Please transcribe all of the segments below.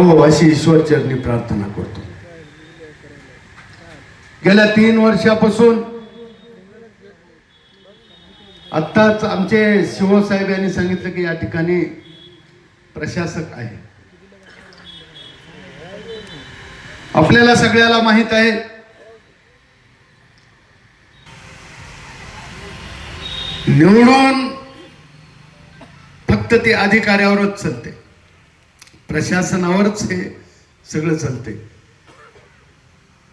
अशी ईश्वर चरणी प्रार्थना करतो. गेल्या 3 वर्षापासून आत्ताच आमचे शिवसाहेब यांनी सांगितलं की या ठिकाणी प्रशासक आहे. आपल्याला सगळ्याला माहित आहे निवडून फक्त ते अधिकाऱ्यावरच चालते, प्रशासनावरच हे सगळं चालते.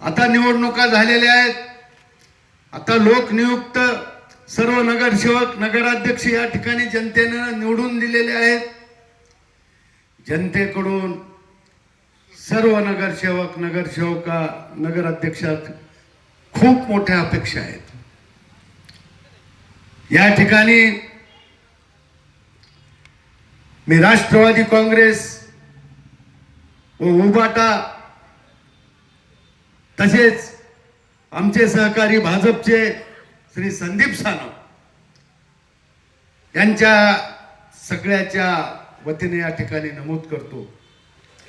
आता निवडणुका झालेल्या आहेत. आता लोकनियुक्त सर्व नगरसेवक नगराध्यक्ष या ठिकाणी जनतेने निवडून दिलेले आहेत. जनतेकडून सर्व नगरसेवक नगरसेवका नगराध्यक्षात खूप मोठ्या अपेक्षा आहेत. या ठिकाणी मी राष्ट्रवादी काँग्रेस व उबाटा तसेच आमचे सहकारी भाजपचे श्री संदीप सानप यांच्या सगळ्याच्या वतीने या ठिकाणी नमूद करतो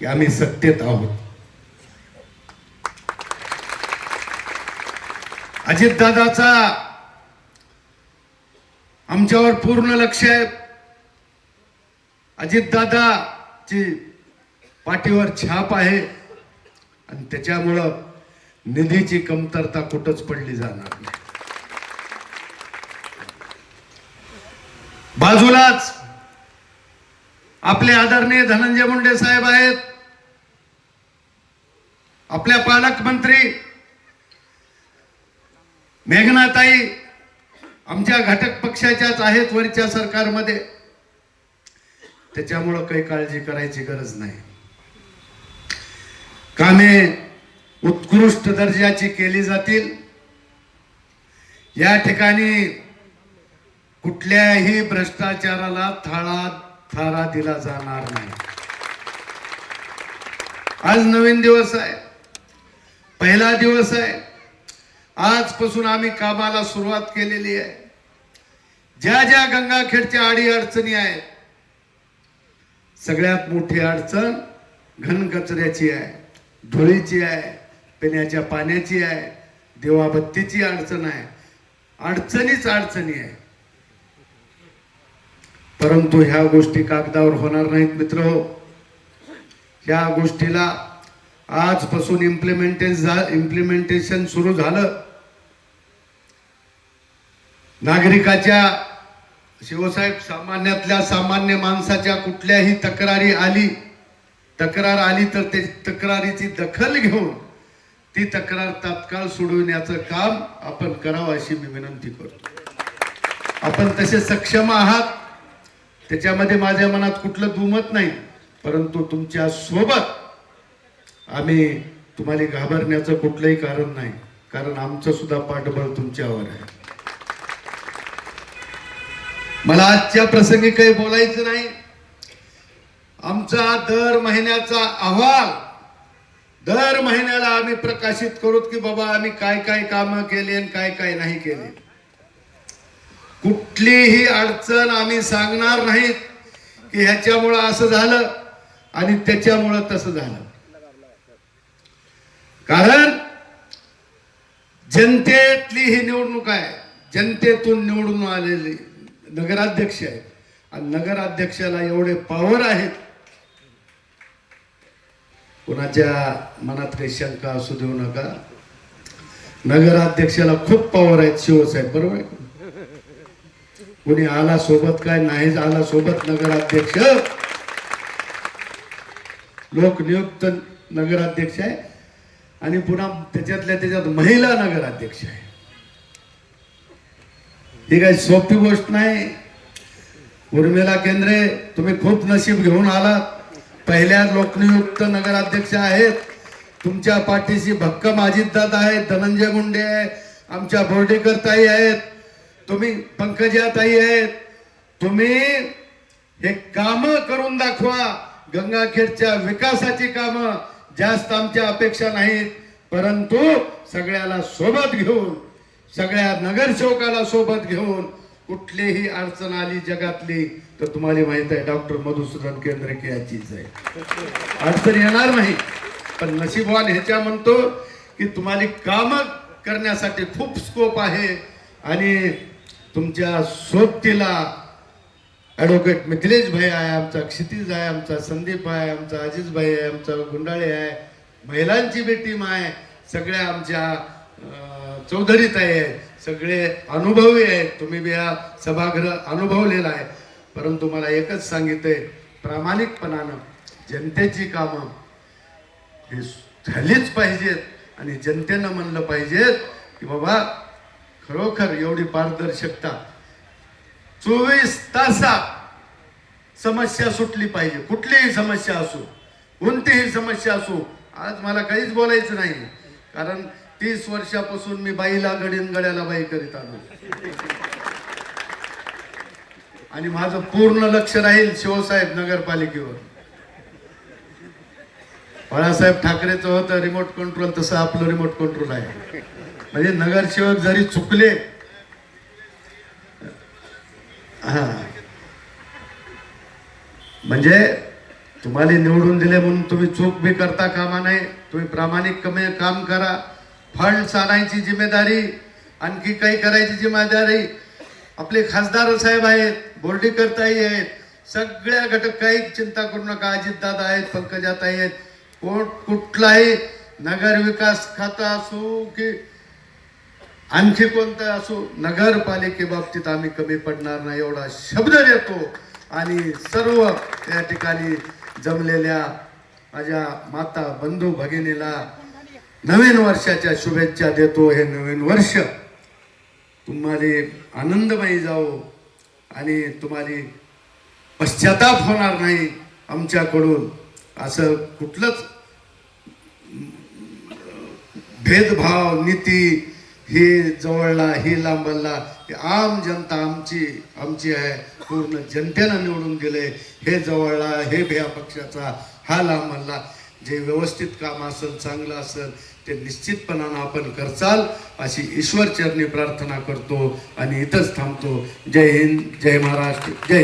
की आम्ही सत्तेत आहोत. अजितदादाचा आमच्यावर पूर्ण लक्ष आहे. अजितदादाची पाठीवर छाप आहे आणि त्याच्यामुळं निधीची कमतरता कुठंच पडली जाणार नाही. बाजूलाच आपले आदरणीय धनंजय मुंडे साहेब आहेत. आपल्या पालकमंत्री मेघनाताई आमच्या घटक पक्षाच्याच आहेत वरच्या सरकारमध्ये. त्याच्यामुळं काही काळजी करायची गरज नाही. कामे उत्कृष्ट दर्जाची केली जातील. या ठिकाणी कुठल्याही भ्रष्टाचाराला थारा दिला जाणार नाही. आज नवीन दिवस आहे, पहिला दिवस आहे. आजपासून आम्ही कामाला सुरुवात केलेली आहे. ज्या ज्या गंगाखेडच्या अडी अडचणी आहेत, सगळ्यात मोठी अडचण घन कचऱ्याची आहे, धुळीची आहे, पिण्याच्या पाण्याची आहे, दिवाबत्तीची अडचण आहे. अडचणीच अडचणी आहे. परंतु ह्या गोष्टी कागदावर होणार नाहीत मित्रहो. ह्या गोष्टीला आजपासून इम्प्लिमेंटेशन सुरू झालं. नागरिकाच्या शिवसाहेब सामान्यातल्या सामान्य माणसाच्या कुठल्याही तक्रार आली तर ते तक्रारीची दखल घेऊन ती तक्रार तात्काळ सोडवण्याचं काम आपण करावं अशी मी विनंती करतो. आपण तसे सक्षम आहात, त्याच्यामध्ये माझ्या मनात कुठलं दुमत नाही. परंतु तुमच्या सोबत आम्ही तुम्हाला घाबरण्याचं कुठलंही कारण नाही, कारण आमचं सुद्धा पाठबळ तुमच्यावर आहे. मला आजच्या प्रसंगी काही बोलायचं नाही. आमचा दर महिन्याचा अहवाल दर महिन्याला आम्ही प्रकाशित करू की बाबा आम्ही काय काय कामं केली आणि काय काय नाही केली. कुठलीही अडचण आम्ही सांगणार नाहीत की ह्याच्यामुळं असं झालं आणि त्याच्यामुळं तसं झालं. कारण जनतेतली ही निवडणूक आहे. जनतेतून निवडून आलेली नगराध्यक्ष आहे आणि नगराध्यक्षाला एवढे पॉवर आहेत. कोणाच्या मनात काही शंका असू देऊ नका. नगराध्यक्षाला खूप पॉवर आहेत शिवसाहेब, बरोबर आहे. कोणी आला सोबत काय नाही आला सोबत, नगराध्यक्ष लोकनियुक्त नगराध्यक्ष आहे आणि पुन्हा त्याच्यात महिला नगराध्यक्ष आहे. ही काही सोपी गोष्ट नाही. उर्मिला केंद्रे, तुम्ही खूप नशीब घेऊन आलात. पहिल्या लोकनियुक्त नगराध्यक्ष आहेत. तुमच्या पाठीशी भक्कम अजितदादा आहेत, धनंजय मुंडे आहे, आमच्या बोर्डीकर ताई आहेत, तुम्ही पंकजा ताई आहेत. तुम्ही हे काम करून दाखवा. गंगाखेडच्या विकासाची कामं जास्त आमच्या अपेक्षा नाहीत, परंतु सगळ्याला सोबत घेऊन, सगळ्या नगरसेवकाला सोबत घेऊन कुठलीही अडचण आली जगातली तर तुम्हाला माहित आहे डॉक्टर मधुसूदन केंद्रे याचीच आहे, अडचण येणार नाही. पण नशीबवान ह्याच्या म्हणतो की तुम्हाला काम करण्यासाठी खूप स्कोप आहे आणि तुमच्या सोबतीला ॲडव्होकेट मिथिलेश भाई आहे, आमचा क्षितिज आहे, आमचा संदीप आहे, आमचा अजिज भाई आहे, आमचा गुंडाळे आहे, महिलांची बी टीम आहे, सगळ्या आमच्या चौधरीत आहे, सगळे अनुभवी आहेत. तुम्ही बी हा सभागृह अनुभवलेला आहे. परंतु मला एकच सांगितलंय, प्रामाणिकपणानं जनतेची कामं ही झालीच पाहिजेत आणि जनतेनं म्हणलं पाहिजेत की बाबा खरोखर एवढी पारदर्शकता 24 तासात समस्या सुटली पाहिजे. कुठलीही समस्या असो, कोणतीही समस्या असो. आज मला काहीच बोलायचं नाही, कारण 30 वर्षापासून मी बाईला गडीन गड्याला बाई करीत आलो आणि माझं पूर्ण लक्ष राहील शिवसाहेब नगरपालिकेवर. बाळासाहेब ठाकरेचं होतं रिमोट कंट्रोल, तसं आपलं रिमोट कंट्रोल आहे. म्हणजे नगरसेवक जरी चुकले, हा म्हणजे तुम्हाला निवडून दिले म्हणून तुम्ही चूक बी करता कामा नाही. तुम्ही प्रामाणिकपणे काम करा. फंड आणायची जिम्मेदारी, आणखी काही करायची जिम्मेदारी आपले खासदार साहेब आहेत, बोर्डीकर ताई आहेत, सगळ्या घटक. काही चिंता करू नका. अजितदादा आहेत, पंकजाताई आहेत. कुठलाही नगर विकास खाता असो की आणखी कोणतं असो, नगरपालिकेबाबतीत आम्ही कमी पडणार नाही एवढा शब्द देतो. आणि सर्व या ठिकाणी जमलेल्या माझ्या माता बंधू भगिनीला नवीन वर्षाच्या शुभेच्छा देतो. हे नवीन वर्ष तुम्हाला आनंदमयी जावो आणि तुम्हाला पश्चाताप होणार नाही आमच्याकडून. असं कुठलंच भेदभाव नीती ही जवळला ही लांबला, आम जनता आमची आहे. पूर्ण जनतेनं निवडून दिले. हे जवळला हे भ्या पक्षाचा हा लांबला. जे व्यवस्थित काम असेल, चांगलं असेल ते निश्चितपणानं आपण करचाल अशी ईश्वर चरणी प्रार्थना करतो आणि इथंच थांबतो. जय हिंद, जय महाराष्ट्र, जय.